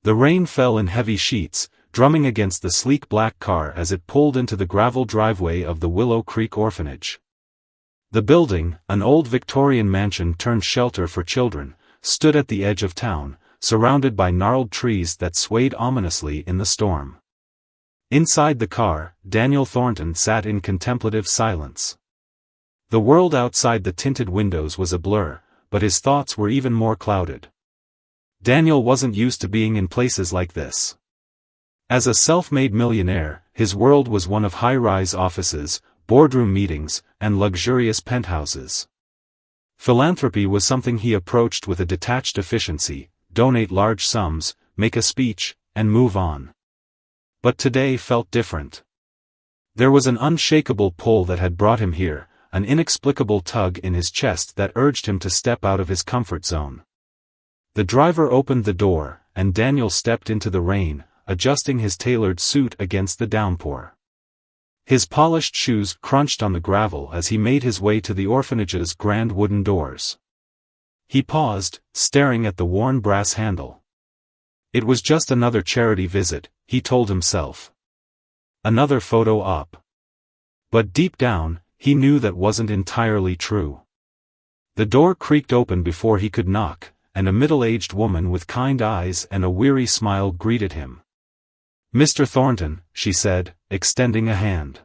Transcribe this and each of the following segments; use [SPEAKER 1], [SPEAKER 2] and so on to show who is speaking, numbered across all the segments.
[SPEAKER 1] The rain fell in heavy sheets, drumming against the sleek black car as it pulled into the gravel driveway of the Willow Creek Orphanage. The building, an old Victorian mansion turned shelter for children, stood at the edge of town, surrounded by gnarled trees that swayed ominously in the storm. Inside the car, Daniel Thornton sat in contemplative silence. The world outside the tinted windows was a blur, but his thoughts were even more clouded. Daniel wasn't used to being in places like this. As a self-made millionaire, his world was one of high-rise offices, boardroom meetings, and luxurious penthouses. Philanthropy was something he approached with a detached efficiency: donate large sums, make a speech, and move on. But today felt different. There was an unshakable pull that had brought him here, an inexplicable tug in his chest that urged him to step out of his comfort zone. The driver opened the door, and Daniel stepped into the rain, adjusting his tailored suit against the downpour. His polished shoes crunched on the gravel as he made his way to the orphanage's grand wooden doors. He paused, staring at the worn brass handle. It was just another charity visit, he told himself. Another photo op. But deep down, he knew that wasn't entirely true. The door creaked open before he could knock, and a middle-aged woman with kind eyes and a weary smile greeted him. "Mr. Thornton," she said, extending a hand.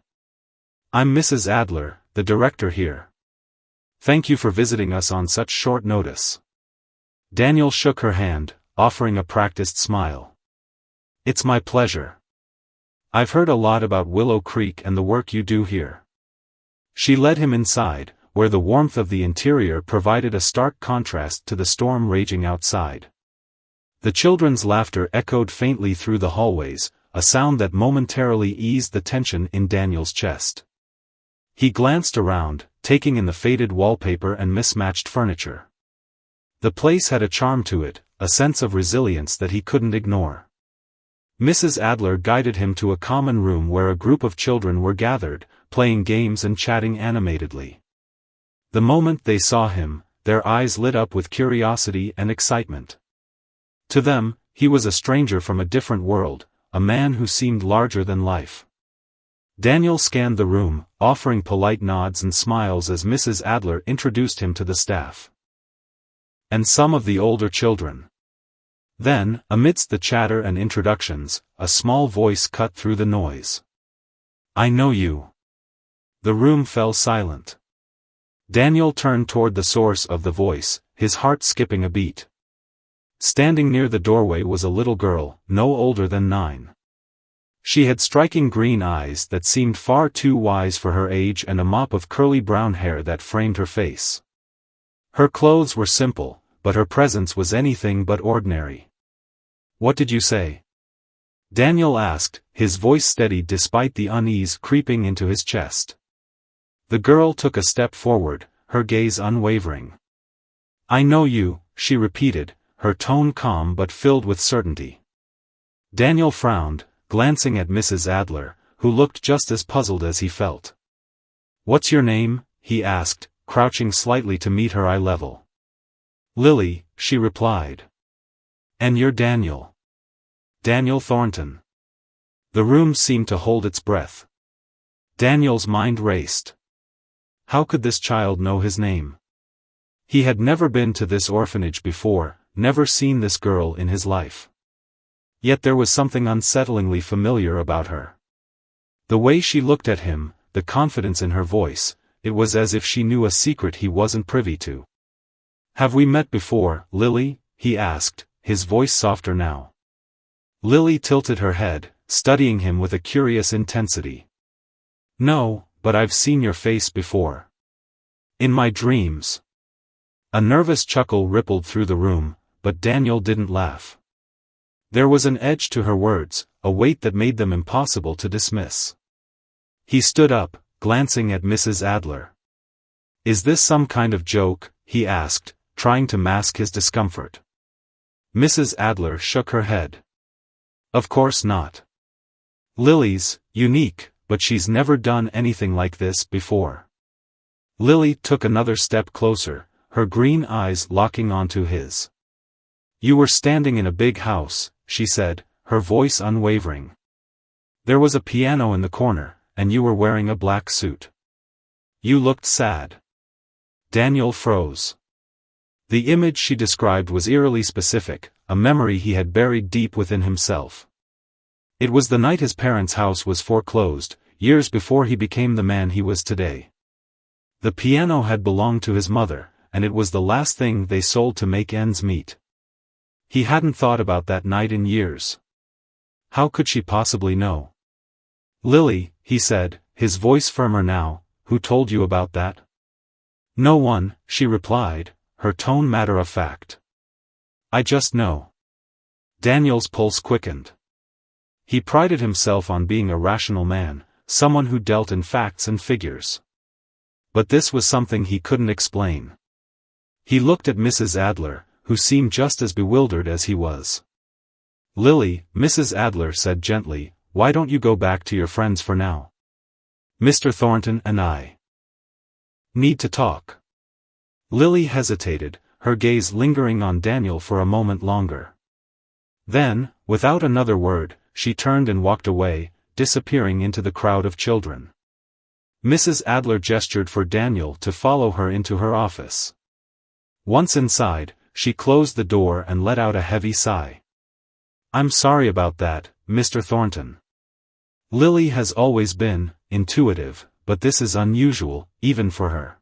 [SPEAKER 1] "I'm Mrs. Adler, the director here. Thank you for visiting us on such short notice." Daniel shook her hand, offering a practiced smile. "It's my pleasure. I've heard a lot about Willow Creek and the work you do here." She led him inside, where the warmth of the interior provided a stark contrast to the storm raging outside. The children's laughter echoed faintly through the hallways, a sound that momentarily eased the tension in Daniel's chest. He glanced around, taking in the faded wallpaper and mismatched furniture. The place had a charm to it, a sense of resilience that he couldn't ignore. Mrs. Adler guided him to a common room where a group of children were gathered, playing games and chatting animatedly. The moment they saw him, their eyes lit up with curiosity and excitement. To them, he was a stranger from a different world, a man who seemed larger than life. Daniel scanned the room, offering polite nods and smiles as Mrs. Adler introduced him to the staff. And some of the older children. Then, amidst the chatter and introductions, a small voice cut through the noise. "I know you." The room fell silent. Daniel turned toward the source of the voice, his heart skipping a beat. Standing near the doorway was a little girl, no older than 9. She had striking green eyes that seemed far too wise for her age and a mop of curly brown hair that framed her face. Her clothes were simple, but her presence was anything but ordinary. "What did you say?" Daniel asked, his voice steady despite the unease creeping into his chest. The girl took a step forward, her gaze unwavering. "I know you," she repeated, her tone calm but filled with certainty. Daniel frowned, glancing at Mrs. Adler, who looked just as puzzled as he felt. "What's your name?" he asked, crouching slightly to meet her eye level. "Lily," she replied. "And you're Daniel." "Daniel Thornton." The room seemed to hold its breath. Daniel's mind raced. How could this child know his name? He had never been to this orphanage before, never seen this girl in his life. Yet there was something unsettlingly familiar about her. The way she looked at him, the confidence in her voice, it was as if she knew a secret he wasn't privy to. "Have we met before, Lily?" he asked, his voice softer now. Lily tilted her head, studying him with a curious intensity. "No, but I've seen your face before. In my dreams." A nervous chuckle rippled through the room, but Daniel didn't laugh. There was an edge to her words, a weight that made them impossible to dismiss. He stood up, glancing at Mrs. Adler. "Is this some kind of joke?" he asked, trying to mask his discomfort. Mrs. Adler shook her head. "Of course not. Lily's unique, but she's never done anything like this before." Lily took another step closer, her green eyes locking onto his. "You were standing in a big house," she said, her voice unwavering. There was a piano in the corner, and you were wearing a black suit. You looked sad. Daniel froze. The image she described was eerily specific, a memory he had buried deep within himself. It was the night his parents' house was foreclosed, years before he became the man he was today. The piano had belonged to his mother, and it was the last thing they sold to make ends meet. He hadn't thought about that night in years. How could she possibly know? Lily, he said, his voice firmer now, who told you about that? No one, she replied, her tone matter-of-fact. I just know. Daniel's pulse quickened. He prided himself on being a rational man, someone who dealt in facts and figures. But this was something he couldn't explain. He looked at Mrs. Adler, who seemed just as bewildered as he was. Lily, Mrs. Adler said gently, why don't you go back to your friends for now? Mr. Thornton and I need to talk. Lily hesitated, her gaze lingering on Daniel for a moment longer. Then, without another word, she turned and walked away, disappearing into the crowd of children. Mrs. Adler gestured for Daniel to follow her into her office. Once inside, she closed the door and let out a heavy sigh. I'm sorry about that, Mr. Thornton. Lily has always been intuitive, but this is unusual, even for her.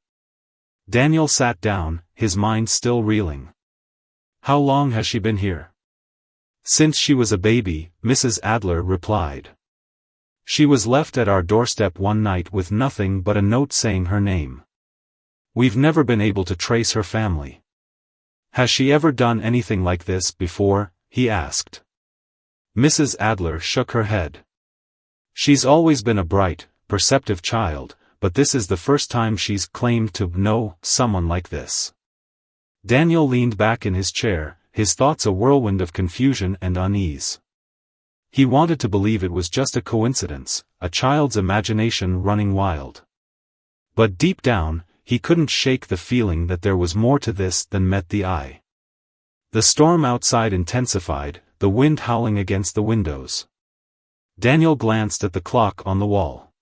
[SPEAKER 1] Daniel sat down, his mind still reeling. How long has she been here? Since she was a baby, Mrs. Adler replied. She was left at our doorstep one night with nothing but a note saying her name. We've never been able to trace her family. Has she ever done anything like this before? He asked. Mrs. Adler shook her head. She's always been a bright, perceptive child, but this is the first time she's claimed to know someone like this. Daniel leaned back in his chair, his thoughts a whirlwind of confusion and unease. He wanted to believe it was just a coincidence, a child's imagination running wild. But deep down, he couldn't shake the feeling that there was more to this than met the eye. The storm outside intensified, the wind howling against the windows. Daniel glanced at the clock on the wall.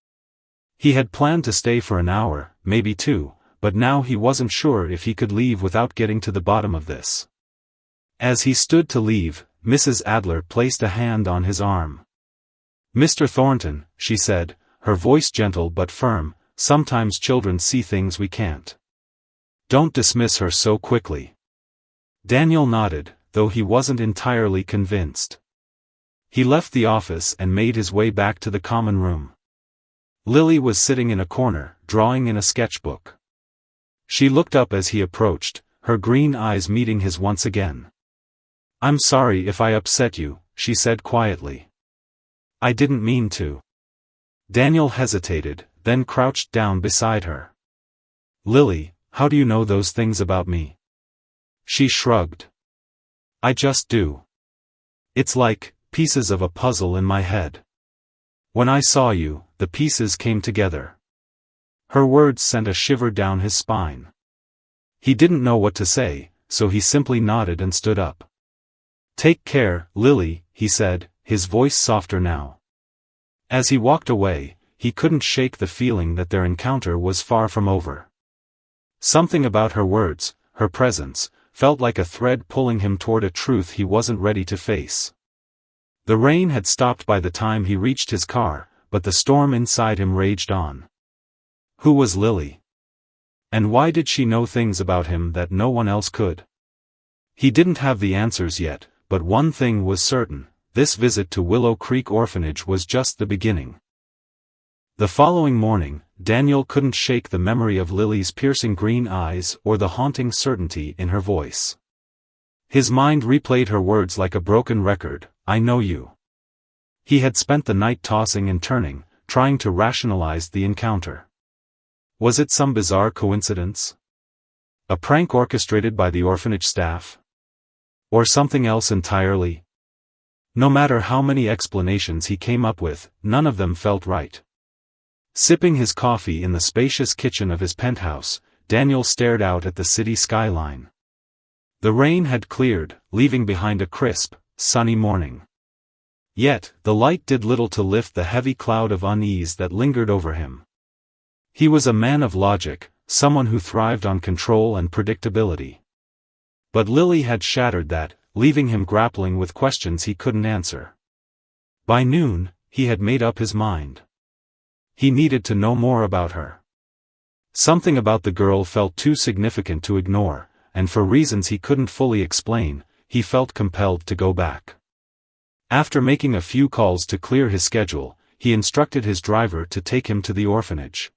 [SPEAKER 1] He had planned to stay for an hour, maybe two, but now he wasn't sure if he could leave without getting to the bottom of this. As he stood to leave, Mrs. Adler placed a hand on his arm. Mr. Thornton, she said, her voice gentle but firm, sometimes children see things we can't. Don't dismiss her so quickly. Daniel nodded, though he wasn't entirely convinced. He left the office and made his way back to the common room. Lily was sitting in a corner, drawing in a sketchbook. She looked up as he approached, her green eyes meeting his once again. I'm sorry if I upset you, she said quietly. I didn't mean to. Daniel hesitated, then crouched down beside her. Lily, how do you know those things about me? She shrugged. I just do. It's like pieces of a puzzle in my head. When I saw you, the pieces came together. Her words sent a shiver down his spine. He didn't know what to say, so he simply nodded and stood up. Take care, Lily, he said, his voice softer now. As he walked away, he couldn't shake the feeling that their encounter was far from over. Something about her words, her presence, felt like a thread pulling him toward a truth he wasn't ready to face. The rain had stopped by the time he reached his car, but the storm inside him raged on. Who was Lily? And why did she know things about him that no one else could? He didn't have the answers yet, but one thing was certain, this visit to Willow Creek Orphanage was just the beginning. The following morning, Daniel couldn't shake the memory of Lily's piercing green eyes or the haunting certainty in her voice. His mind replayed her words like a broken record, I know you. He had spent the night tossing and turning, trying to rationalize the encounter. Was it some bizarre coincidence? A prank orchestrated by the orphanage staff? Or something else entirely? No matter how many explanations he came up with, none of them felt right. Sipping his coffee in the spacious kitchen of his penthouse, Daniel stared out at the city skyline. The rain had cleared, leaving behind a crisp, sunny morning. Yet, the light did little to lift the heavy cloud of unease that lingered over him. He was a man of logic, someone who thrived on control and predictability. But Lily had shattered that, leaving him grappling with questions he couldn't answer. By noon, he had made up his mind. He needed to know more about her. Something about the girl felt too significant to ignore, and for reasons he couldn't fully explain, he felt compelled to go back. After making a few calls to clear his schedule, he instructed his driver to take him to the orphanage.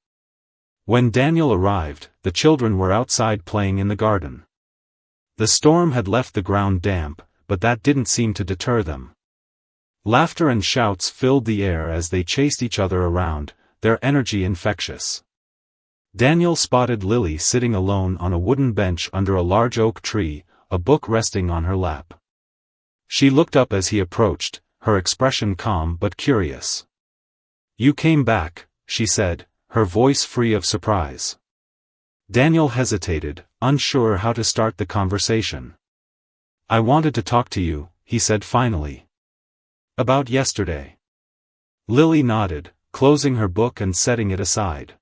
[SPEAKER 1] When Daniel arrived, the children were outside playing in the garden. The storm had left the ground damp, but that didn't seem to deter them. Laughter and shouts filled the air as they chased each other around, their energy infectious. Daniel spotted Lily sitting alone on a wooden bench under a large oak tree, a book resting on her lap. She looked up as he approached, her expression calm but curious. "You came back," she said, her voice free of surprise. Daniel hesitated, unsure how to start the conversation. "I wanted to talk to you," he said finally. "About yesterday." Lily nodded, closing her book and setting it aside.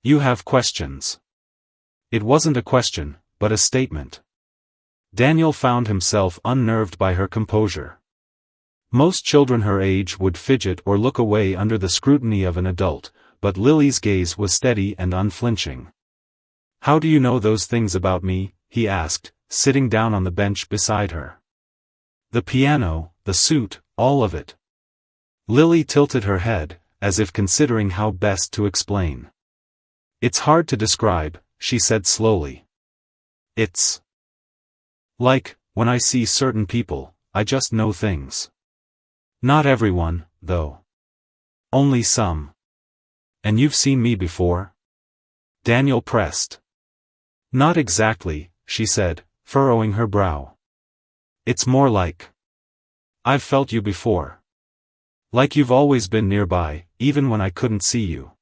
[SPEAKER 1] "You have questions." It wasn't a question, but a statement. Daniel found himself unnerved by her composure. Most children her age would fidget or look away under the scrutiny of an adult, but Lily's gaze was steady and unflinching. "How do you know those things about me?" he asked, sitting down on the bench beside her. "The piano, the suit, all of it." Lily tilted her head, as if considering how best to explain. "It's hard to describe," she said slowly. "It's like, when I see certain people, I just know things. Not everyone, though. Only some." "And you've seen me before?" Daniel pressed. "Not exactly," she said, furrowing her brow. "It's more like I've felt you before. Like you've always been nearby, even when I couldn't see you."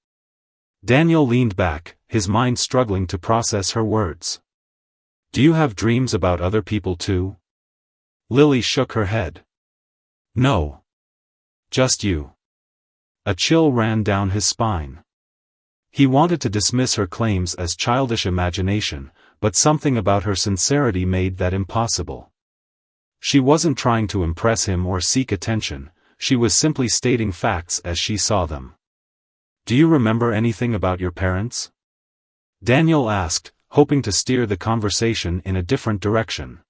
[SPEAKER 1] Daniel leaned back, his mind struggling to process her words. "Do you have dreams about other people too?" Lily shook her head. "No. Just you." A chill ran down his spine. He wanted to dismiss her claims as childish imagination, but something about her sincerity made that impossible. She wasn't trying to impress him or seek attention, she was simply stating facts as she saw them. "Do you remember anything about your parents?" Daniel asked, hoping to steer the conversation in a different direction.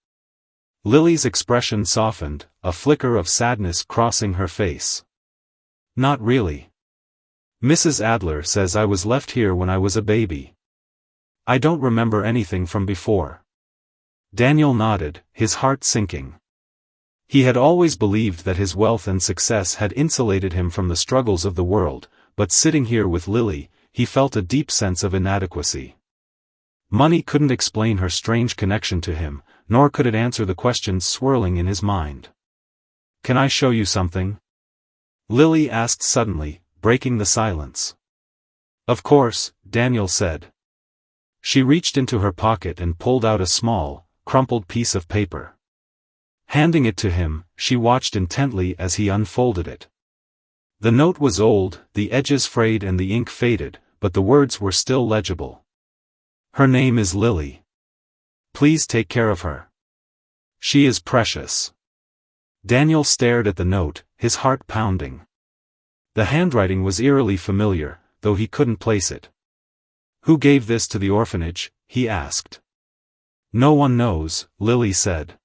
[SPEAKER 1] Lily's expression softened, a flicker of sadness crossing her face. "Not really. Mrs. Adler says I was left here when I was a baby. I don't remember anything from before." Daniel nodded, his heart sinking. He had always believed that his wealth and success had insulated him from the struggles of the world, but sitting here with Lily, he felt a deep sense of inadequacy. Money couldn't explain her strange connection to him, nor could it answer the questions swirling in his mind. "Can I show you something?" Lily asked suddenly, breaking the silence. "Of course," Daniel said. She reached into her pocket and pulled out a small, crumpled piece of paper. Handing it to him, she watched intently as he unfolded it. The note was old, the edges frayed and the ink faded, but the words were still legible. "Her name is Lily. Please take care of her. She is precious." Daniel stared at the note, his heart pounding. The handwriting was eerily familiar, though he couldn't place it. "Who gave this to the orphanage?" he asked. "No one knows," Lily said.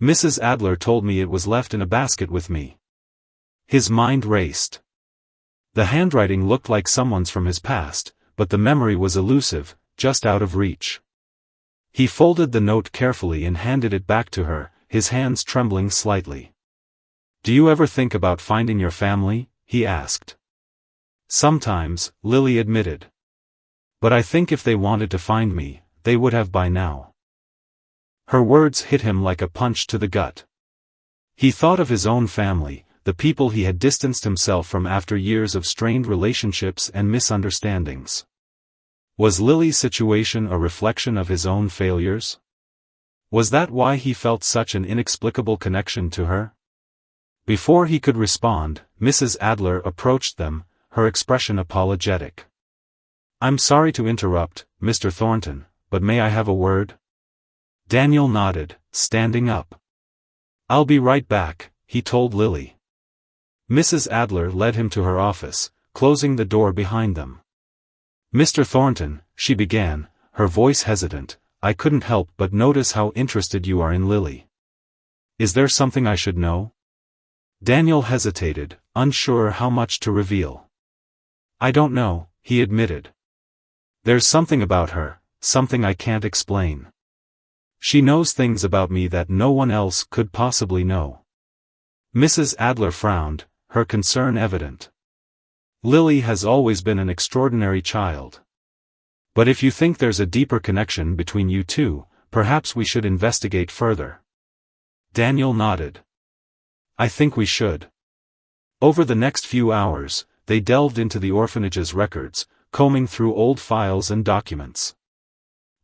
[SPEAKER 1] "Mrs. Adler told me it was left in a basket with me." His mind raced. The handwriting looked like someone's from his past, but the memory was elusive, just out of reach. He folded the note carefully and handed it back to her, his hands trembling slightly. "Do you ever think about finding your family?" he asked. "Sometimes," Lily admitted. "But I think if they wanted to find me, they would have by now." Her words hit him like a punch to the gut. He thought of his own family, the people he had distanced himself from after years of strained relationships and misunderstandings. Was Lily's situation a reflection of his own failures? Was that why he felt such an inexplicable connection to her? Before he could respond, Mrs. Adler approached them, her expression apologetic. "I'm sorry to interrupt, Mr. Thornton, but may I have a word?" Daniel nodded, standing up. "I'll be right back," he told Lily. Mrs. Adler led him to her office, closing the door behind them. "Mr. Thornton," she began, her voice hesitant, "I couldn't help but notice how interested you are in Lily. Is there something I should know?" Daniel hesitated, unsure how much to reveal. "I don't know," he admitted. "There's something about her, something I can't explain. She knows things about me that no one else could possibly know." Mrs. Adler frowned, her concern evident. "Lily has always been an extraordinary child. But if you think there's a deeper connection between you two, perhaps we should investigate further." Daniel nodded. "I think we should." Over the next few hours, they delved into the orphanage's records, combing through old files and documents.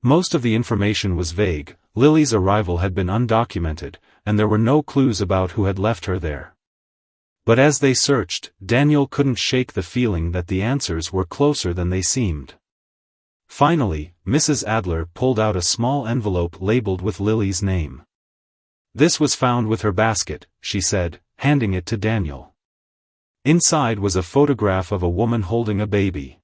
[SPEAKER 1] Most of the information was vague. Lily's arrival had been undocumented, and there were no clues about who had left her there. But as they searched, Daniel couldn't shake the feeling that the answers were closer than they seemed. Finally, Mrs. Adler pulled out a small envelope labeled with Lily's name. "This was found with her basket," she said, handing it to Daniel. Inside was a photograph of a woman holding a baby.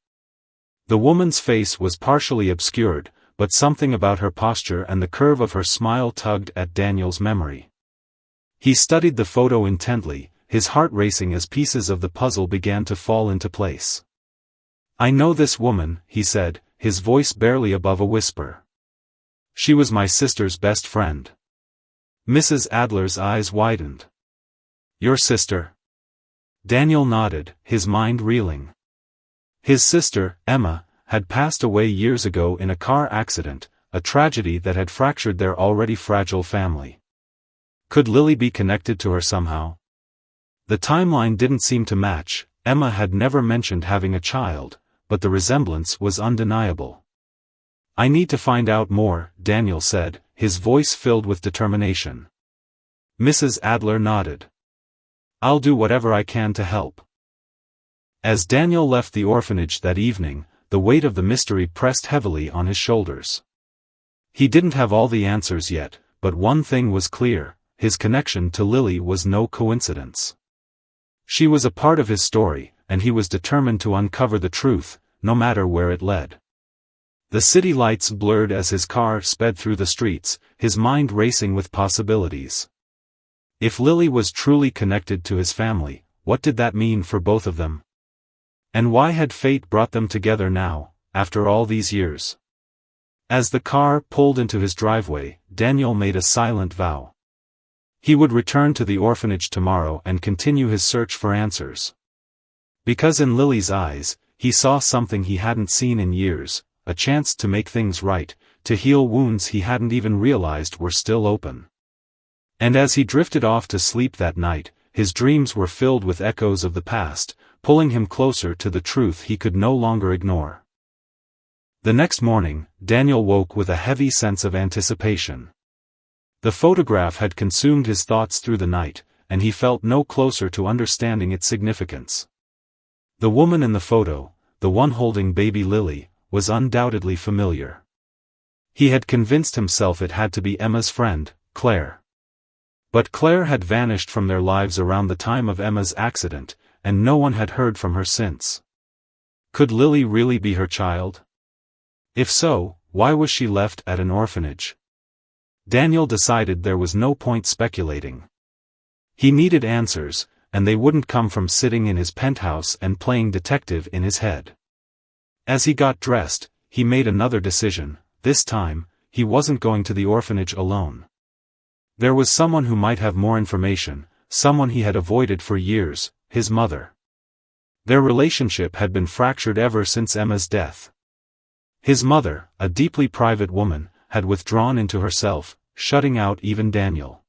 [SPEAKER 1] The woman's face was partially obscured, but something about her posture and the curve of her smile tugged at Daniel's memory. He studied the photo intently, his heart racing as pieces of the puzzle began to fall into place. "I know this woman," he said, his voice barely above a whisper. "She was my sister's best friend." Mrs. Adler's eyes widened. "Your sister?" Daniel nodded, his mind reeling. His sister, Emma, had passed away years ago in a car accident, a tragedy that had fractured their already fragile family. Could Lily be connected to her somehow? The timeline didn't seem to match. Emma had never mentioned having a child, but the resemblance was undeniable. "I need to find out more," Daniel said, his voice filled with determination. Mrs. Adler nodded. "I'll do whatever I can to help." As Daniel left the orphanage that evening, the weight of the mystery pressed heavily on his shoulders. He didn't have all the answers yet, but one thing was clear: his connection to Lily was no coincidence. She was a part of his story, and he was determined to uncover the truth, no matter where it led. The city lights blurred as his car sped through the streets, his mind racing with possibilities. If Lily was truly connected to his family, what did that mean for both of them? And why had fate brought them together now, after all these years? As the car pulled into his driveway, Daniel made a silent vow. He would return to the orphanage tomorrow and continue his search for answers. Because in Lily's eyes, he saw something he hadn't seen in years, a chance to make things right, to heal wounds he hadn't even realized were still open. And as he drifted off to sleep that night, his dreams were filled with echoes of the past, pulling him closer to the truth he could no longer ignore. The next morning, Daniel woke with a heavy sense of anticipation. The photograph had consumed his thoughts through the night, and he felt no closer to understanding its significance. The woman in the photo, the one holding baby Lily, was undoubtedly familiar. He had convinced himself it had to be Emma's friend, Claire. But Claire had vanished from their lives around the time of Emma's accident, and no one had heard from her since. Could Lily really be her child? If so, why was she left at an orphanage? Daniel decided there was no point speculating. He needed answers, and they wouldn't come from sitting in his penthouse and playing detective in his head. As he got dressed, he made another decision. This time, he wasn't going to the orphanage alone. There was someone who might have more information, someone he had avoided for years, his mother. Their relationship had been fractured ever since Emma's death. His mother, a deeply private woman, had withdrawn into herself, shutting out even Daniel.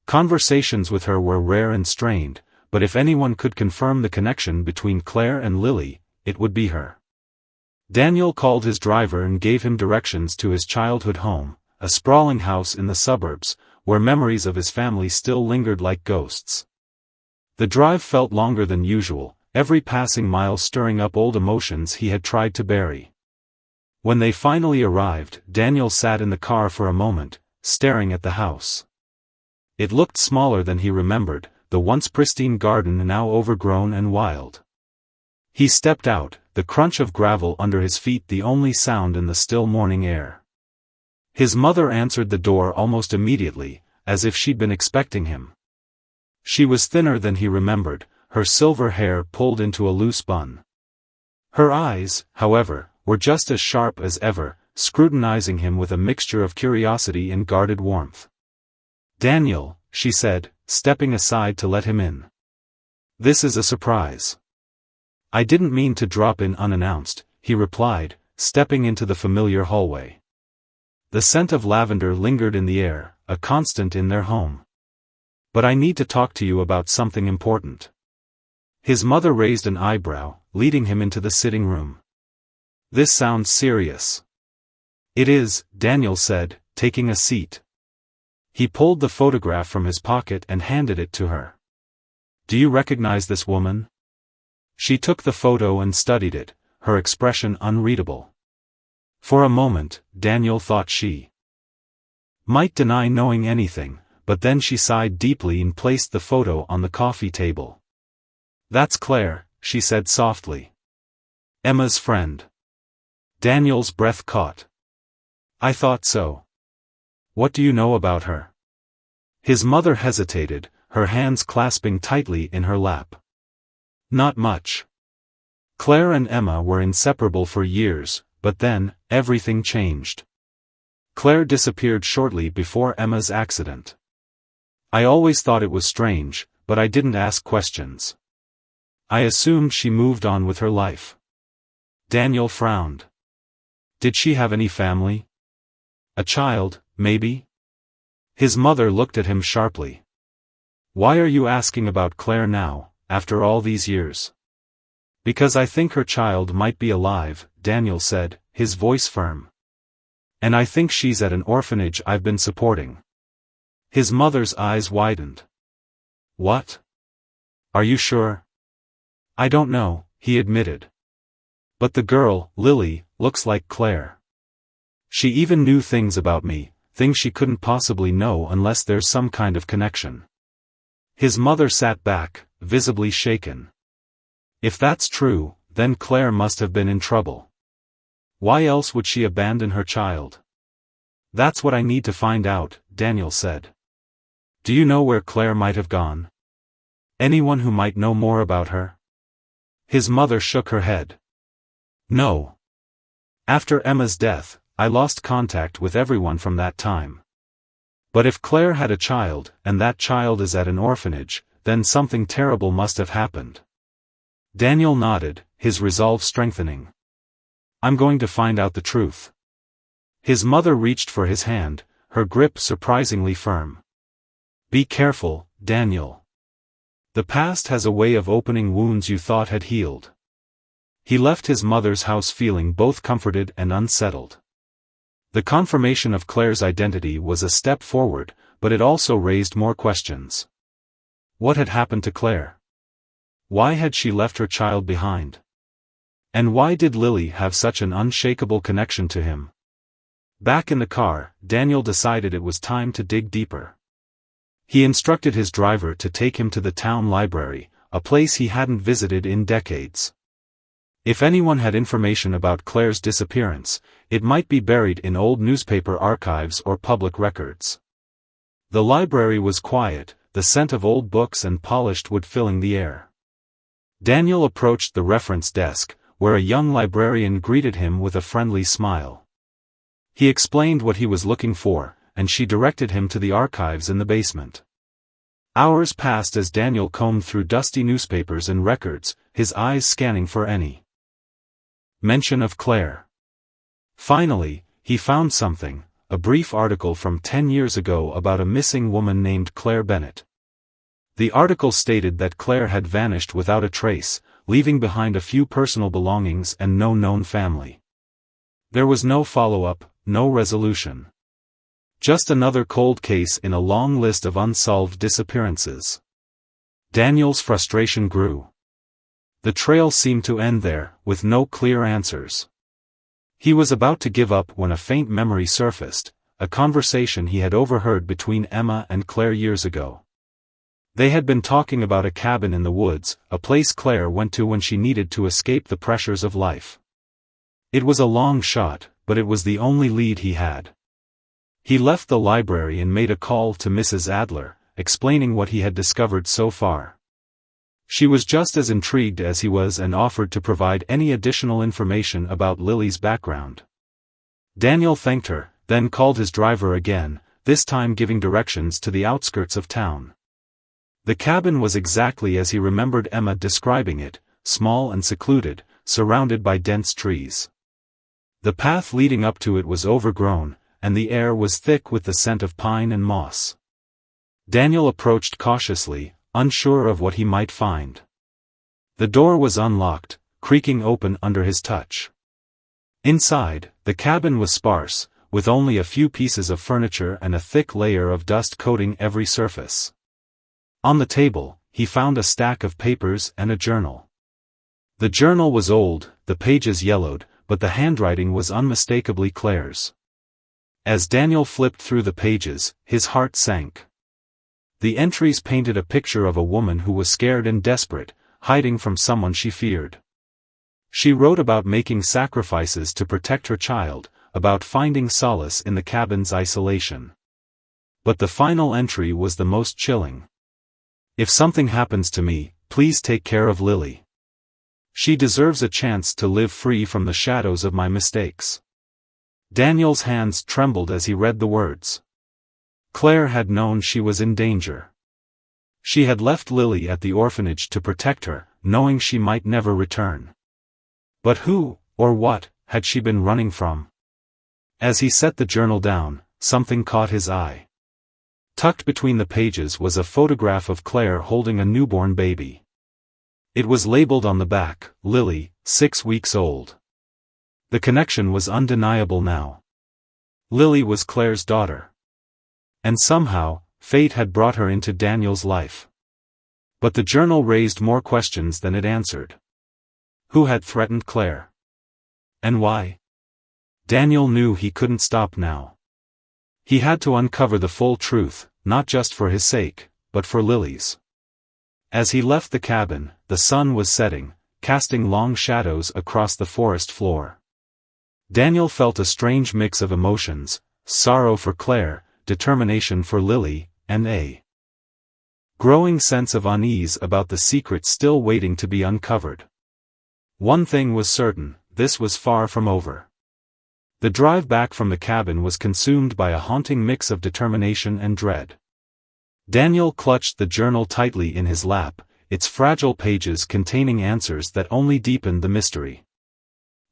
[SPEAKER 1] Conversations with her were rare and strained, but if anyone could confirm the connection between Claire and Lily, it would be her. Daniel called his driver and gave him directions to his childhood home, a sprawling house in the suburbs, where memories of his family still lingered like ghosts. The drive felt longer than usual, every passing mile stirring up old emotions he had tried to bury. When they finally arrived, Daniel sat in the car for a moment, staring at the house. It looked smaller than he remembered, the once pristine garden now overgrown and wild. He stepped out, the crunch of gravel under his feet the only sound in the still morning air. His mother answered the door almost immediately, as if she'd been expecting him. She was thinner than he remembered, her silver hair pulled into a loose bun. Her eyes, however, were just as sharp as ever, scrutinizing him with a mixture of curiosity and guarded warmth. "Daniel," she said, stepping aside to let him in. "This is a surprise." "I didn't mean to drop in unannounced," he replied, stepping into the familiar hallway. The scent of lavender lingered in the air, a constant in their home. "But I need to talk to you about something important." His mother raised an eyebrow, leading him into the sitting room. "This sounds serious." "It is," Daniel said, taking a seat. He pulled the photograph from his pocket and handed it to her. "Do you recognize this woman?" She took the photo and studied it, her expression unreadable. For a moment, Daniel thought she might deny knowing anything, but then she sighed deeply and placed the photo on the coffee table. "That's Claire," she said softly. "Emma's friend." Daniel's breath caught. "I thought so. What do you know about her?" His mother hesitated, her hands clasping tightly in her lap. "Not much. Claire and Emma were inseparable for years, but then, everything changed. Claire disappeared shortly before Emma's accident. I always thought it was strange, but I didn't ask questions. I assumed she moved on with her life." Daniel frowned. "Did she have any family? A child, maybe?" His mother looked at him sharply. "Why are you asking about Claire now, after all these years?" "Because I think her child might be alive," Daniel said, his voice firm. "And I think she's at an orphanage I've been supporting." His mother's eyes widened. "What? Are you sure?" "I don't know," he admitted. "But the girl, Lily, looks like Claire. She even knew things about me, things she couldn't possibly know unless there's some kind of connection." His mother sat back, visibly shaken. "If that's true, then Claire must have been in trouble. Why else would she abandon her child?" "That's what I need to find out," Daniel said. "Do you know where Claire might have gone? Anyone who might know more about her?" His mother shook her head. "No. After Emma's death, I lost contact with everyone from that time. But if Claire had a child, and that child is at an orphanage, then something terrible must have happened." Daniel nodded, his resolve strengthening. "I'm going to find out the truth." His mother reached for his hand, her grip surprisingly firm. "Be careful, Daniel. The past has a way of opening wounds you thought had healed." He left his mother's house feeling both comforted and unsettled. The confirmation of Claire's identity was a step forward, but it also raised more questions. What had happened to Claire? Why had she left her child behind? And why did Lily have such an unshakable connection to him? Back in the car, Daniel decided it was time to dig deeper. He instructed his driver to take him to the town library, a place he hadn't visited in decades. If anyone had information about Claire's disappearance, it might be buried in old newspaper archives or public records. The library was quiet, the scent of old books and polished wood filling the air. Daniel approached the reference desk, where a young librarian greeted him with a friendly smile. He explained what he was looking for, and she directed him to the archives in the basement. Hours passed as Daniel combed through dusty newspapers and records, his eyes scanning for any mention of Claire. Finally, he found something, a brief article from 10 years ago about a missing woman named Claire Bennett. The article stated that Claire had vanished without a trace, leaving behind a few personal belongings and no known family. There was no follow-up, no resolution. Just another cold case in a long list of unsolved disappearances. Daniel's frustration grew. The trail seemed to end there, with no clear answers. He was about to give up when a faint memory surfaced, a conversation he had overheard between Emma and Claire years ago. They had been talking about a cabin in the woods, a place Claire went to when she needed to escape the pressures of life. It was a long shot, but it was the only lead he had. He left the library and made a call to Mrs. Adler, explaining what he had discovered so far. She was just as intrigued as he was and offered to provide any additional information about Lily's background. Daniel thanked her, then called his driver again, this time giving directions to the outskirts of town. The cabin was exactly as he remembered Emma describing it, small and secluded, surrounded by dense trees. The path leading up to it was overgrown, and the air was thick with the scent of pine and moss. Daniel approached cautiously, unsure of what he might find. The door was unlocked, creaking open under his touch. Inside, the cabin was sparse, with only a few pieces of furniture and a thick layer of dust coating every surface. On the table, he found a stack of papers and a journal. The journal was old, the pages yellowed, but the handwriting was unmistakably Claire's. As Daniel flipped through the pages, his heart sank. The entries painted a picture of a woman who was scared and desperate, hiding from someone she feared. She wrote about making sacrifices to protect her child, about finding solace in the cabin's isolation. But the final entry was the most chilling. If something happens to me, please take care of Lily. She deserves a chance to live free from the shadows of my mistakes. Daniel's hands trembled as he read the words. Claire had known she was in danger. She had left Lily at the orphanage to protect her, knowing she might never return. But who, or what, had she been running from? As he set the journal down, something caught his eye. Tucked between the pages was a photograph of Claire holding a newborn baby. It was labeled on the back, Lily, 6 weeks old. The connection was undeniable now. Lily was Claire's daughter. And somehow, fate had brought her into Daniel's life. But the journal raised more questions than it answered. Who had threatened Claire? And why? Daniel knew he couldn't stop now. He had to uncover the full truth, not just for his sake, but for Lily's. As he left the cabin, the sun was setting, casting long shadows across the forest floor. Daniel felt a strange mix of emotions, sorrow for Claire, determination for Lily, and a growing sense of unease about the secret still waiting to be uncovered. One thing was certain, this was far from over. The drive back from the cabin was consumed by a haunting mix of determination and dread. Daniel clutched the journal tightly in his lap, its fragile pages containing answers that only deepened the mystery.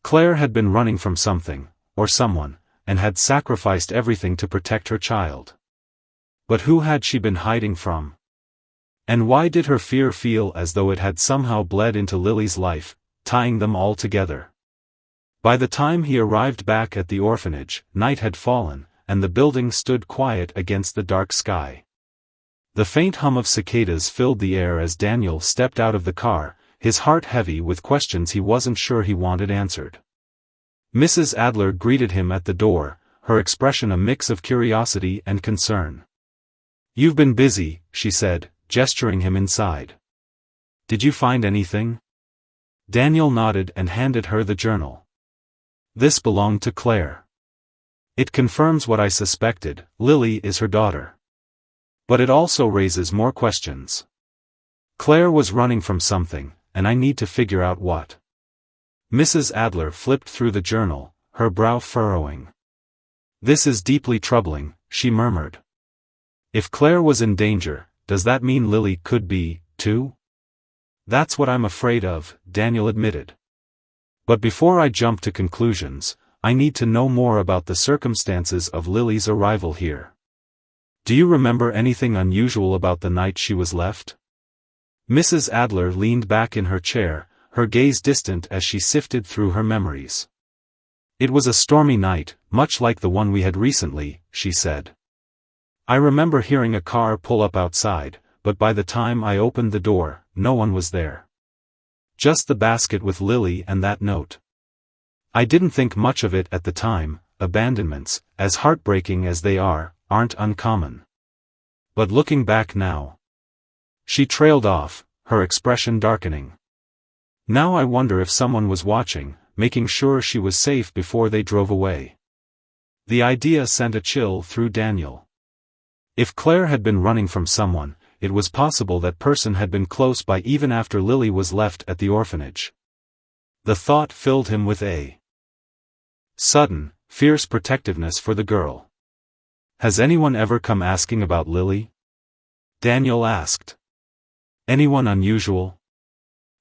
[SPEAKER 1] Claire had been running from something, or someone, and had sacrificed everything to protect her child. But who had she been hiding from? And why did her fear feel as though it had somehow bled into Lily's life, tying them all together? By the time he arrived back at the orphanage, night had fallen, and the building stood quiet against the dark sky. The faint hum of cicadas filled the air as Daniel stepped out of the car, his heart heavy with questions he wasn't sure he wanted answered. Mrs. Adler greeted him at the door, her expression a mix of curiosity and concern. "You've been busy," she said, gesturing him inside. "Did you find anything?" Daniel nodded and handed her the journal. This belonged to Claire. "It confirms what I suspected, Lily is her daughter. But it also raises more questions. Claire was running from something, and I need to figure out what." Mrs. Adler flipped through the journal, her brow furrowing. "This is deeply troubling," she murmured. "If Claire was in danger, does that mean Lily could be, too?" "That's what I'm afraid of," Daniel admitted. "But before I jump to conclusions, I need to know more about the circumstances of Lily's arrival here. Do you remember anything unusual about the night she was left?" Mrs. Adler leaned back in her chair, her gaze distant as she sifted through her memories. It was a stormy night, much like the one we had recently, she said. I remember hearing a car pull up outside, but by the time I opened the door, no one was there. Just the basket with Lily and that note. I didn't think much of it at the time. Abandonments, as heartbreaking as they are, aren't uncommon. But looking back now. She trailed off, her expression darkening. Now I wonder if someone was watching, making sure she was safe before they drove away. The idea sent a chill through Daniel. If Claire had been running from someone, it was possible that person had been close by even after Lily was left at the orphanage. The thought filled him with a sudden, fierce protectiveness for the girl. Has anyone ever come asking about Lily? Daniel asked. Anyone unusual?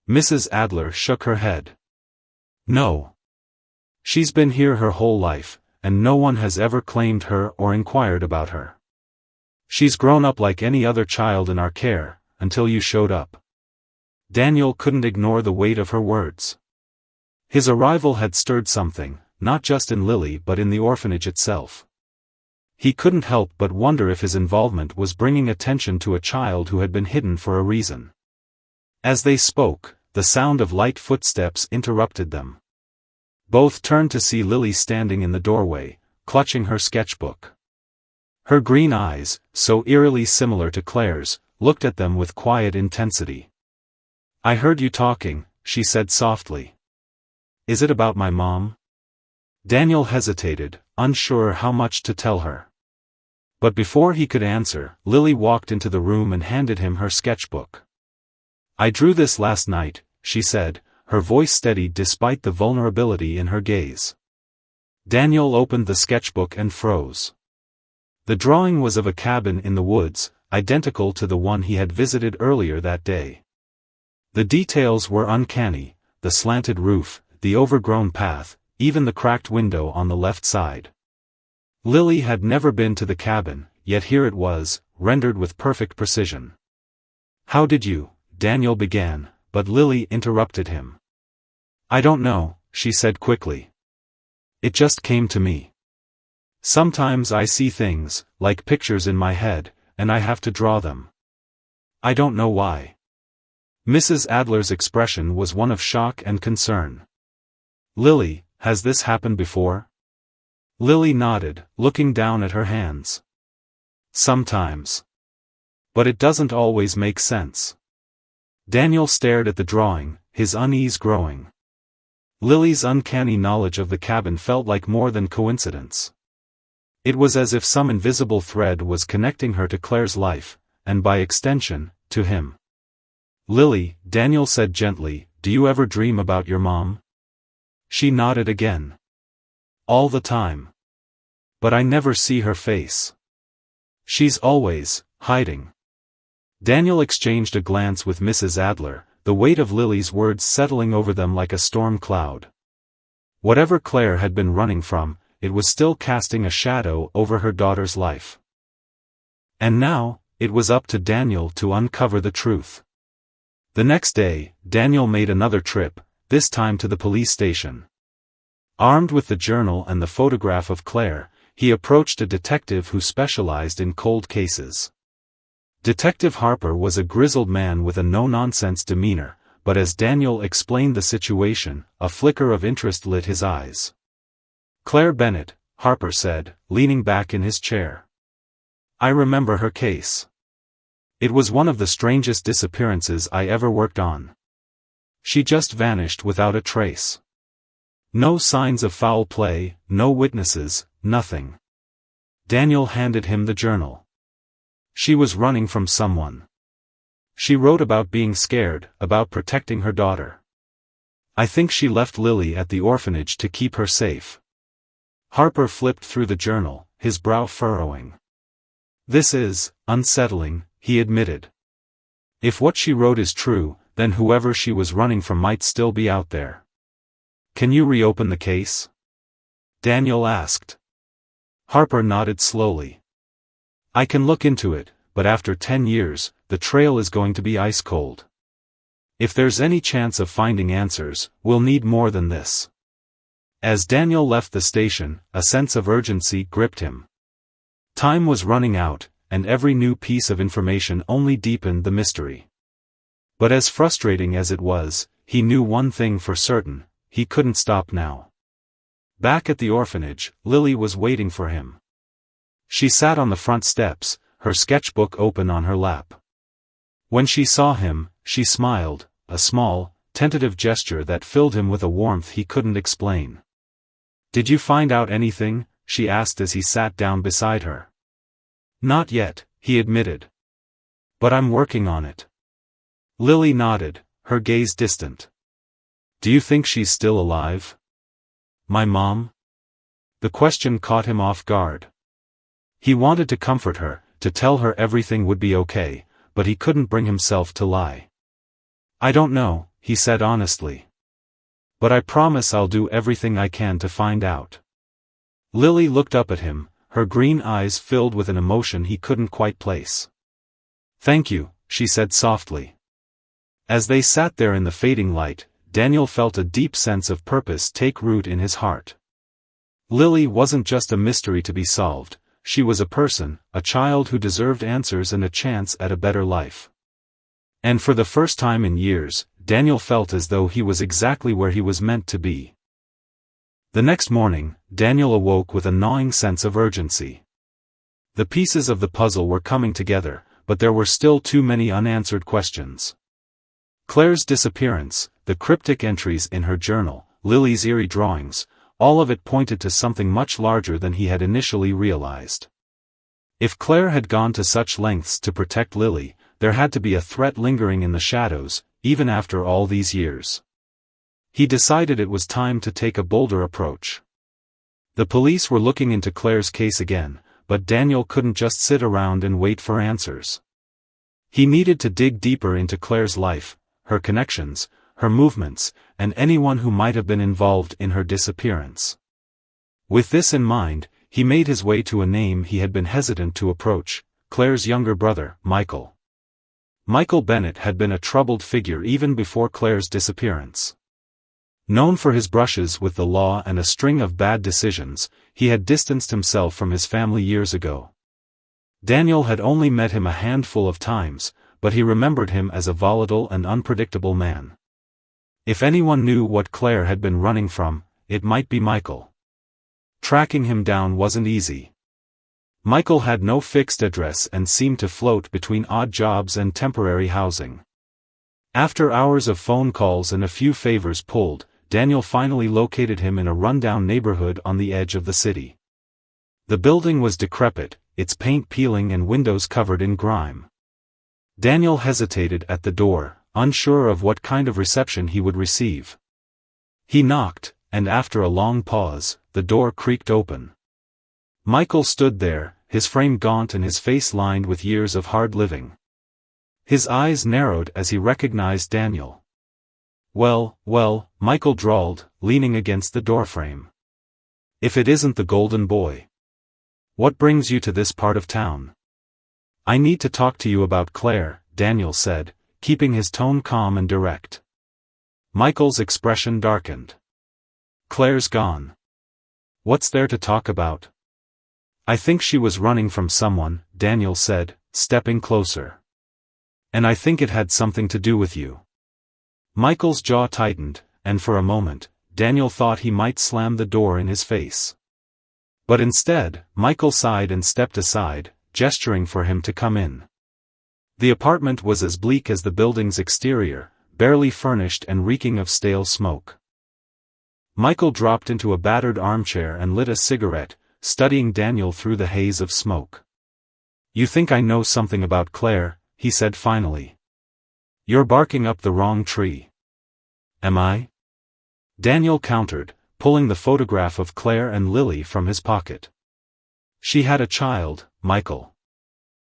[SPEAKER 1] Mrs. Adler shook her head. No. She's been here her whole life, and no one has ever claimed her or inquired about her. She's grown up like any other child in our care, until you showed up. Daniel couldn't ignore the weight of her words. His arrival had stirred something, not just in Lily but in the orphanage itself. He couldn't help but wonder if his involvement was bringing attention to a child who had been hidden for a reason. As they spoke, the sound of light footsteps interrupted them. Both turned to see Lily standing in the doorway, clutching her sketchbook. Her green eyes, so eerily similar to Claire's, looked at them with quiet intensity. I heard you talking, she said softly. Is it about my mom? Daniel hesitated, unsure how much to tell her. But before he could answer, Lily walked into the room and handed him her sketchbook. I drew this last night, she said, her voice steady despite the vulnerability in her gaze. Daniel opened the sketchbook and froze. The drawing was of a cabin in the woods, identical to the one he had visited earlier that day. The details were uncanny, the slanted roof, the overgrown path, even the cracked window on the left side. Lily had never been to the cabin, yet here it was, rendered with perfect precision. How did you, Daniel began, but Lily interrupted him. I don't know, she said quickly. It just came to me. Sometimes I see things, like pictures in my head, and I have to draw them. I don't know why. Mrs. Adler's expression was one of shock and concern. Lily, has this happened before? Lily nodded, looking down at her hands. Sometimes. But it doesn't always make sense. Daniel stared at the drawing, his unease growing. Lily's uncanny knowledge of the cabin felt like more than coincidence. It was as if some invisible thread was connecting her to Claire's life, and by extension, to him. Lily, Daniel said gently, do you ever dream about your mom? She nodded again. All the time. But I never see her face. She's always hiding. Daniel exchanged a glance with Mrs. Adler, the weight of Lily's words settling over them like a storm cloud. Whatever Claire had been running from, it was still casting a shadow over her daughter's life. And now, it was up to Daniel to uncover the truth. The next day, Daniel made another trip, this time to the police station. Armed with the journal and the photograph of Claire, he approached a detective who specialized in cold cases. Detective Harper was a grizzled man with a no-nonsense demeanor, but as Daniel explained the situation, a flicker of interest lit his eyes. Claire Bennett, Harper said, leaning back in his chair. I remember her case. It was one of the strangest disappearances I ever worked on. She just vanished without a trace. No signs of foul play, no witnesses, nothing. Daniel handed him the journal. She was running from someone. She wrote about being scared, about protecting her daughter. I think she left Lily at the orphanage to keep her safe. Harper flipped through the journal, his brow furrowing. This is unsettling, he admitted. If what she wrote is true, then whoever she was running from might still be out there. Can you reopen the case? Daniel asked. Harper nodded slowly. I can look into it, but after 10 years, the trail is going to be ice cold. If there's any chance of finding answers, we'll need more than this. As Daniel left the station, a sense of urgency gripped him. Time was running out, and every new piece of information only deepened the mystery. But as frustrating as it was, he knew one thing for certain: he couldn't stop now. Back at the orphanage, Lily was waiting for him. She sat on the front steps, her sketchbook open on her lap. When she saw him, she smiled, a small, tentative gesture that filled him with a warmth he couldn't explain. "Did you find out anything?" she asked as he sat down beside her. "Not yet," he admitted. "But I'm working on it." Lily nodded, her gaze distant. "Do you think she's still alive?" "My mom?" The question caught him off guard. He wanted to comfort her, to tell her everything would be okay, but he couldn't bring himself to lie. "I don't know," he said honestly. "But I promise I'll do everything I can to find out." Lily looked up at him, her green eyes filled with an emotion he couldn't quite place. "Thank you," she said softly. As they sat there in the fading light, Daniel felt a deep sense of purpose take root in his heart. Lily wasn't just a mystery to be solved, she was a person, a child who deserved answers and a chance at a better life. And for the first time in years, Daniel felt as though he was exactly where he was meant to be. The next morning, Daniel awoke with a gnawing sense of urgency. The pieces of the puzzle were coming together, but there were still too many unanswered questions. Claire's disappearance, the cryptic entries in her journal, Lily's eerie drawings, all of it pointed to something much larger than he had initially realized. If Claire had gone to such lengths to protect Lily, there had to be a threat lingering in the shadows, even after all these years. He decided it was time to take a bolder approach. The police were looking into Claire's case again, but Daniel couldn't just sit around and wait for answers. He needed to dig deeper into Claire's life, her connections, her movements, and anyone who might have been involved in her disappearance. With this in mind, he made his way to a name he had been hesitant to approach: Claire's younger brother, Michael. Michael Bennett had been a troubled figure even before Claire's disappearance. Known for his brushes with the law and a string of bad decisions, he had distanced himself from his family years ago. Daniel had only met him a handful of times, but he remembered him as a volatile and unpredictable man. If anyone knew what Claire had been running from, it might be Michael. Tracking him down wasn't easy. Michael had no fixed address and seemed to float between odd jobs and temporary housing. After hours of phone calls and a few favors pulled, Daniel finally located him in a rundown neighborhood on the edge of the city. The building was decrepit, its paint peeling and windows covered in grime. Daniel hesitated at the door, unsure of what kind of reception he would receive. He knocked, and after a long pause, the door creaked open. Michael stood there, his frame gaunt and his face lined with years of hard living. His eyes narrowed as he recognized Daniel. Well, Michael drawled, leaning against the doorframe. "If it isn't the golden boy. What brings you to this part of town?" "I need to talk to you about Claire," Daniel said, keeping his tone calm and direct. Michael's expression darkened. "Claire's gone. What's there to talk about?" "I think she was running from someone," Daniel said, stepping closer. "And I think it had something to do with you." Michael's jaw tightened, and for a moment, Daniel thought he might slam the door in his face. But instead, Michael sighed and stepped aside, gesturing for him to come in. The apartment was as bleak as the building's exterior, barely furnished and reeking of stale smoke. Michael dropped into a battered armchair and lit a cigarette, studying Daniel through the haze of smoke. "You think I know something about Claire," he said finally. "You're barking up the wrong tree." "Am I?" Daniel countered, pulling the photograph of Claire and Lily from his pocket. "She had a child, Michael.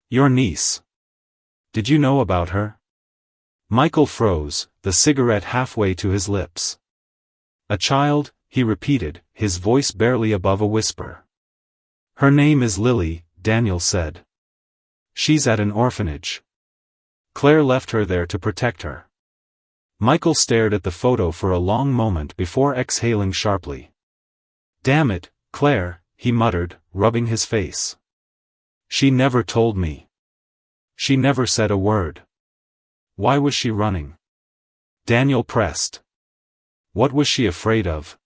[SPEAKER 1] Your niece. Did you know about her?" Michael froze, the cigarette halfway to his lips. "A child," he repeated, his voice barely above a whisper. "Her name is Lily," Daniel said. "She's at an orphanage. Claire left her there to protect her." Michael stared at the photo for a long moment before exhaling sharply. Damn it, Claire, he muttered, rubbing his face. She never told me. She never said a word. Why was she running? Daniel pressed. What was she afraid of?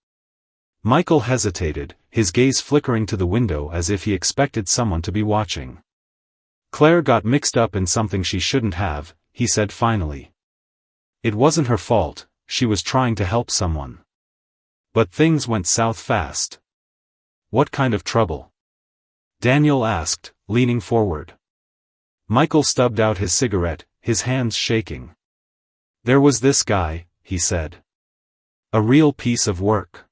[SPEAKER 1] Michael hesitated, his gaze flickering to the window as if he expected someone to be watching. Claire got mixed up in something she shouldn't have, he said finally. It wasn't her fault, she was trying to help someone. But things went south fast. What kind of trouble? Daniel asked, leaning forward. Michael stubbed out his cigarette, his hands shaking. There was this guy, he said. A real piece of work.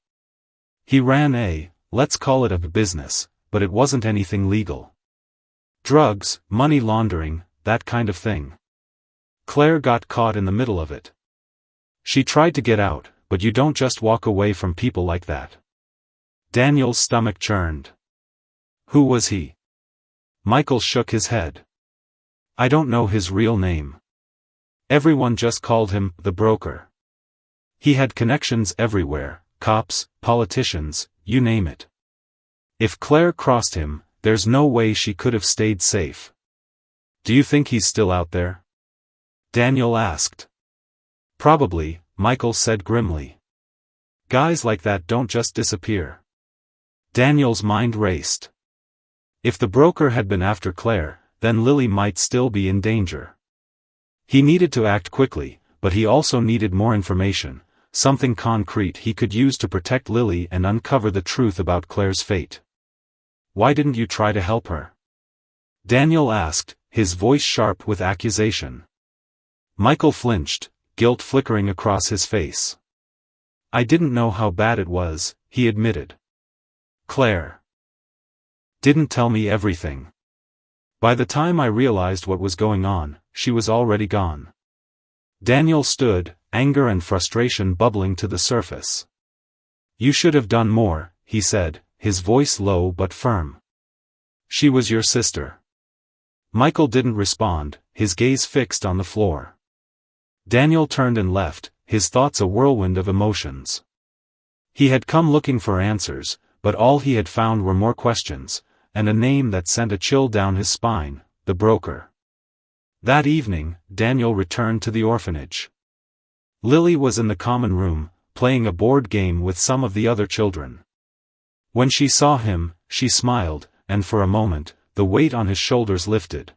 [SPEAKER 1] He ran let's call it a business, but it wasn't anything legal. Drugs, money laundering, that kind of thing. Claire got caught in the middle of it. She tried to get out, but you don't just walk away from people like that. Daniel's stomach churned. Who was he? Michael shook his head. I don't know his real name. Everyone just called him the broker. He had connections everywhere, cops, politicians, you name it. If Claire crossed him, there's no way she could have stayed safe. Do you think he's still out there? Daniel asked. Probably, Michael said grimly. Guys like that don't just disappear. Daniel's mind raced. If the broker had been after Claire, then Lily might still be in danger. He needed to act quickly, but he also needed more information, something concrete he could use to protect Lily and uncover the truth about Claire's fate. Why didn't you try to help her? Daniel asked, his voice sharp with accusation. Michael flinched, guilt flickering across his face. I didn't know how bad it was, he admitted. Claire didn't tell me everything. By the time I realized what was going on, she was already gone. Daniel stood, anger and frustration bubbling to the surface. You should have done more, he said, his voice low but firm. She was your sister. Michael didn't respond, his gaze fixed on the floor. Daniel turned and left, his thoughts a whirlwind of emotions. He had come looking for answers, but all he had found were more questions, and a name that sent a chill down his spine, the broker. That evening, Daniel returned to the orphanage. Lily was in the common room, playing a board game with some of the other children. When she saw him, she smiled, and for a moment, the weight on his shoulders lifted.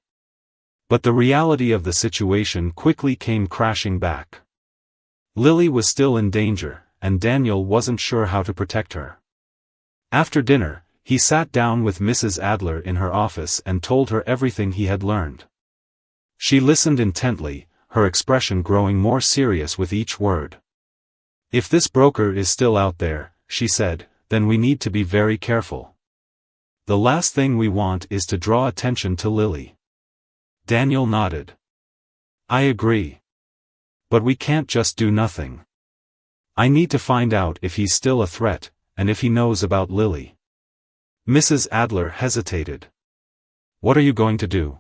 [SPEAKER 1] But the reality of the situation quickly came crashing back. Lily was still in danger, and Daniel wasn't sure how to protect her. After dinner, he sat down with Mrs. Adler in her office and told her everything he had learned. She listened intently, her expression growing more serious with each word. If this broker is still out there, she said, then we need to be very careful. The last thing we want is to draw attention to Lily. Daniel nodded. I agree. But we can't just do nothing. I need to find out if he's still a threat, and if he knows about Lily. Mrs. Adler hesitated. What are you going to do?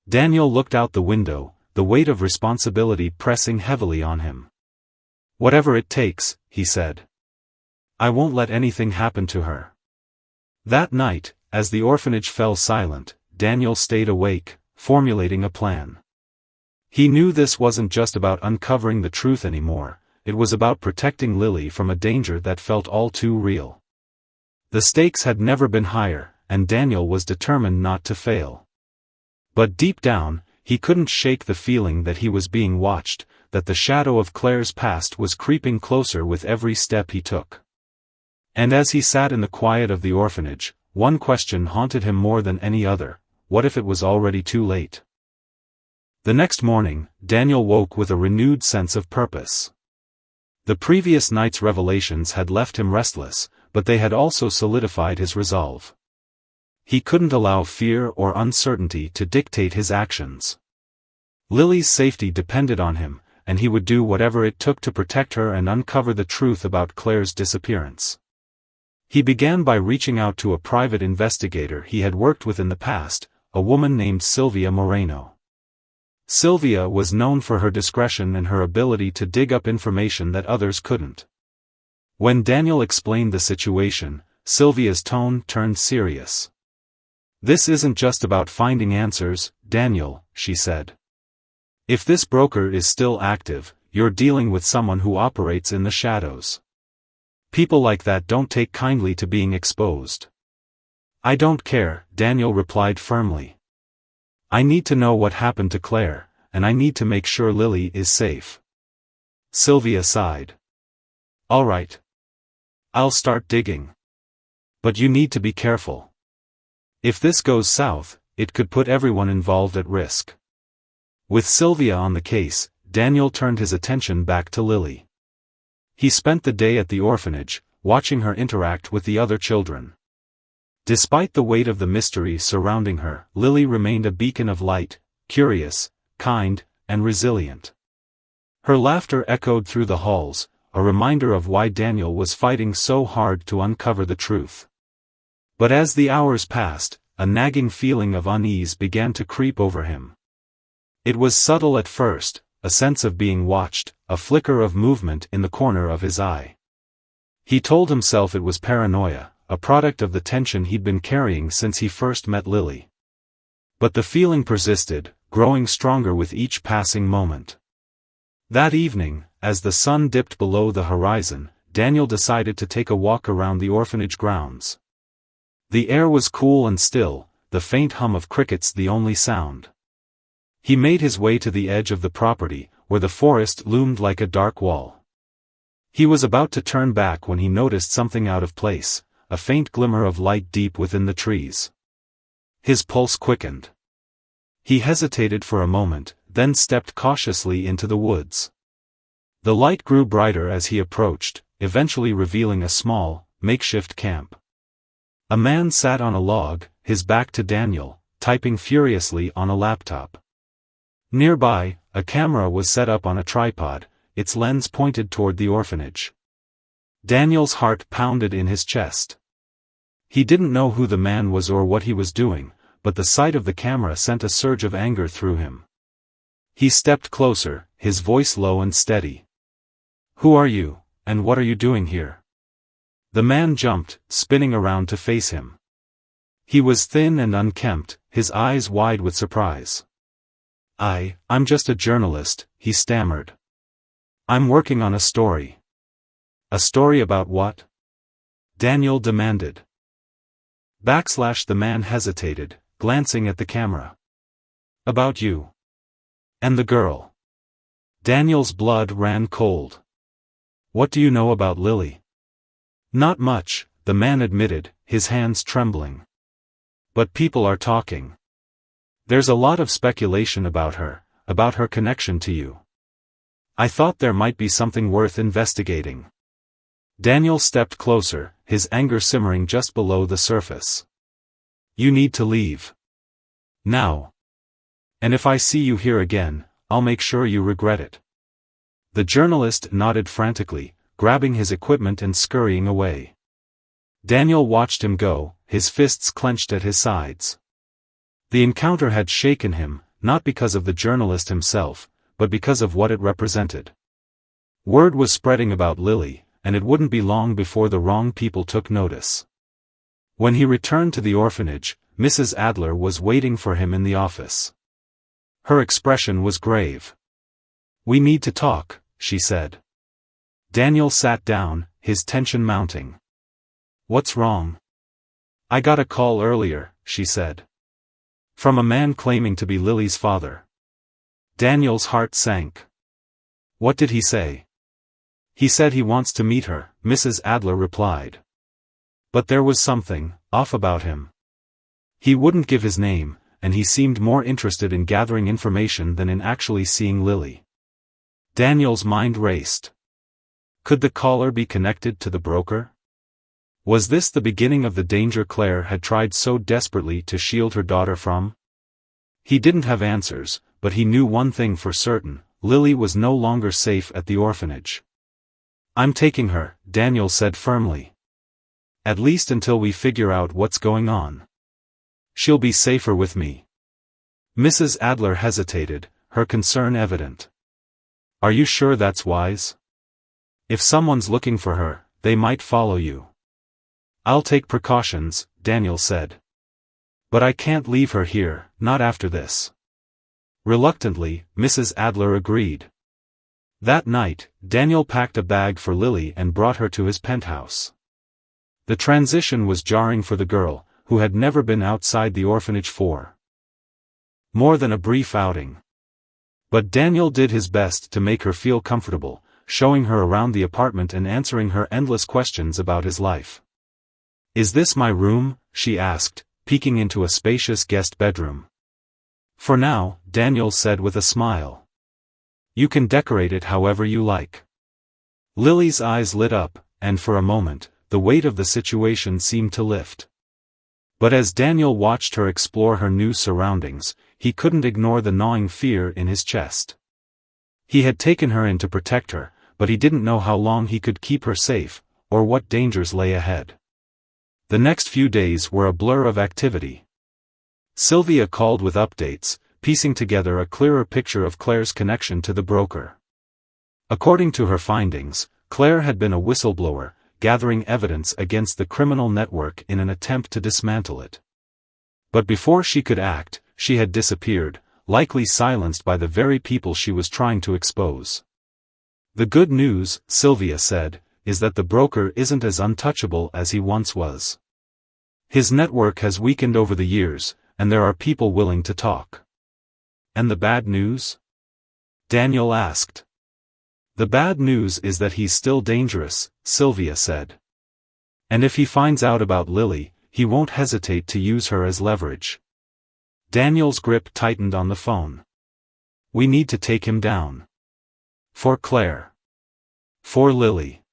[SPEAKER 1] Daniel looked out the window, the weight of responsibility pressing heavily on him. Whatever it takes, he said. I won't let anything happen to her. That night, as the orphanage fell silent, Daniel stayed awake, formulating a plan. He knew this wasn't just about uncovering the truth anymore, it was about protecting Lily from a danger that felt all too real. The stakes had never been higher, and Daniel was determined not to fail. But deep down, he couldn't shake the feeling that he was being watched, that the shadow of Claire's past was creeping closer with every step he took. And as he sat in the quiet of the orphanage, one question haunted him more than any other: what if it was already too late? The next morning, Daniel woke with a renewed sense of purpose. The previous night's revelations had left him restless, but they had also solidified his resolve. He couldn't allow fear or uncertainty to dictate his actions. Lily's safety depended on him, and he would do whatever it took to protect her and uncover the truth about Claire's disappearance. He began by reaching out to a private investigator he had worked with in the past, a woman named Sylvia Moreno. Sylvia was known for her discretion and her ability to dig up information that others couldn't. When Daniel explained the situation, Sylvia's tone turned serious. "This isn't just about finding answers, Daniel," she said. "If this broker is still active, you're dealing with someone who operates in the shadows. People like that don't take kindly to being exposed." "I don't care," Daniel replied firmly. "I need to know what happened to Claire, and I need to make sure Lily is safe." Sylvia sighed. "All right. I'll start digging. But you need to be careful. If this goes south, it could put everyone involved at risk." With Sylvia on the case, Daniel turned his attention back to Lily. He spent the day at the orphanage, watching her interact with the other children. Despite the weight of the mystery surrounding her, Lily remained a beacon of light, curious, kind, and resilient. Her laughter echoed through the halls, a reminder of why Daniel was fighting so hard to uncover the truth. But as the hours passed, a nagging feeling of unease began to creep over him. It was subtle at first, a sense of being watched, a flicker of movement in the corner of his eye. He told himself it was paranoia, a product of the tension he'd been carrying since he first met Lily. But the feeling persisted, growing stronger with each passing moment. That evening, as the sun dipped below the horizon, Daniel decided to take a walk around the orphanage grounds. The air was cool and still, the faint hum of crickets the only sound. He made his way to the edge of the property, where the forest loomed like a dark wall. He was about to turn back when he noticed something out of place, a faint glimmer of light deep within the trees. His pulse quickened. He hesitated for a moment, then stepped cautiously into the woods. The light grew brighter as he approached, eventually revealing a small, makeshift camp. A man sat on a log, his back to Daniel, typing furiously on a laptop. Nearby, a camera was set up on a tripod, its lens pointed toward the orphanage. Daniel's heart pounded in his chest. He didn't know who the man was or what he was doing, but the sight of the camera sent a surge of anger through him. He stepped closer, his voice low and steady. "Who are you, and what are you doing here?" The man jumped, spinning around to face him. He was thin and unkempt, his eyes wide with surprise. I'm just a journalist," he stammered. "I'm working on a story." "A story about what?" Daniel demanded. The man hesitated, glancing at the camera. "About you. And the girl." Daniel's blood ran cold. "What do you know about Lily?" "Not much," the man admitted, his hands trembling. "But people are talking. There's a lot of speculation about her connection to you. I thought there might be something worth investigating." Daniel stepped closer, his anger simmering just below the surface. "You need to leave. Now. And if I see you here again, I'll make sure you regret it." The journalist nodded frantically, grabbing his equipment and scurrying away. Daniel watched him go, his fists clenched at his sides. The encounter had shaken him, not because of the journalist himself, but because of what it represented. Word was spreading about Lily, and it wouldn't be long before the wrong people took notice. When he returned to the orphanage, Mrs. Adler was waiting for him in the office. Her expression was grave. "We need to talk," she said. Daniel sat down, his tension mounting. "What's wrong?" "I got a call earlier," she said. "From a man claiming to be Lily's father." Daniel's heart sank. "What did he say?" "He said he wants to meet her," Mrs. Adler replied. "But there was something off about him. He wouldn't give his name, and he seemed more interested in gathering information than in actually seeing Lily." Daniel's mind raced. Could the caller be connected to the broker? Was this the beginning of the danger Claire had tried so desperately to shield her daughter from? He didn't have answers, but he knew one thing for certain: Lily was no longer safe at the orphanage. "I'm taking her," Daniel said firmly. "At least until we figure out what's going on. She'll be safer with me." Mrs. Adler hesitated, her concern evident. "Are you sure that's wise? If someone's looking for her, they might follow you. I'll take precautions, Daniel said. But I can't leave her here, not after this. Reluctantly, Mrs. Adler agreed. That night, Daniel packed a bag for Lily and brought her to his penthouse. The transition was jarring for the girl, who had never been outside the orphanage for more than a brief outing. But Daniel did his best to make her feel comfortable, showing her around the apartment and answering her endless questions about his life. "Is this my room?" she asked, peeking into a spacious guest bedroom. "For now," Daniel said with a smile. "You can decorate it however you like." Lily's eyes lit up, and for a moment, the weight of the situation seemed to lift. But as Daniel watched her explore her new surroundings, he couldn't ignore the gnawing fear in his chest. He had taken her in to protect her, but he didn't know how long he could keep her safe, or what dangers lay ahead. The next few days were a blur of activity. Sylvia called with updates, piecing together a clearer picture of Claire's connection to the broker. According to her findings, Claire had been a whistleblower, gathering evidence against the criminal network in an attempt to dismantle it. But before she could act, she had disappeared, likely silenced by the very people she was trying to expose. "The good news," Sylvia said, "is that the broker isn't as untouchable as he once was. His network has weakened over the years, and there are people willing to talk." "And the bad news?" Daniel asked. "The bad news is that he's still dangerous," Sylvia said. "And if he finds out about Lily, he won't hesitate to use her as leverage." Daniel's grip tightened on the phone. "We need to take him down." "For Claire." "For Lily."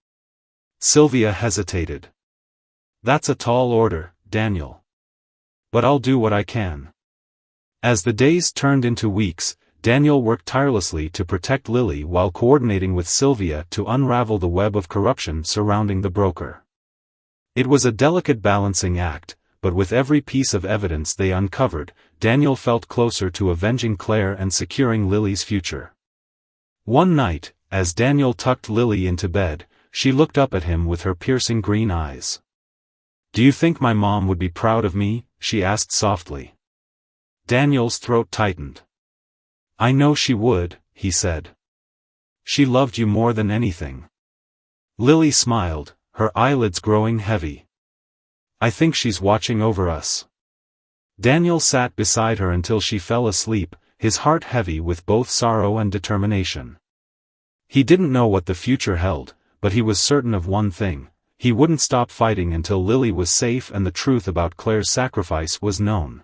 [SPEAKER 1] Sylvia hesitated. "That's a tall order, Daniel. But I'll do what I can." As the days turned into weeks, Daniel worked tirelessly to protect Lily while coordinating with Sylvia to unravel the web of corruption surrounding the broker. It was a delicate balancing act, but with every piece of evidence they uncovered, Daniel felt closer to avenging Claire and securing Lily's future. One night, as Daniel tucked Lily into bed, she looked up at him with her piercing green eyes. "Do you think my mom would be proud of me?" she asked softly. Daniel's throat tightened. "I know she would," he said. "She loved you more than anything." Lily smiled, her eyelids growing heavy. "I think she's watching over us." Daniel sat beside her until she fell asleep, his heart heavy with both sorrow and determination. He didn't know what the future held, but he was certain of one thing: he wouldn't stop fighting until Lily was safe and the truth about Claire's sacrifice was known.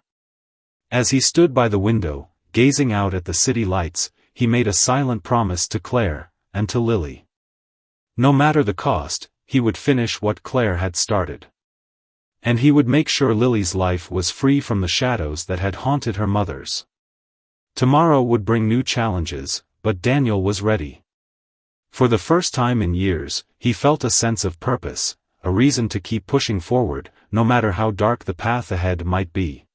[SPEAKER 1] As he stood by the window, gazing out at the city lights, he made a silent promise to Claire, and to Lily. No matter the cost, he would finish what Claire had started. And he would make sure Lily's life was free from the shadows that had haunted her mother's. Tomorrow would bring new challenges, but Daniel was ready. For the first time in years, he felt a sense of purpose, a reason to keep pushing forward, no matter how dark the path ahead might be.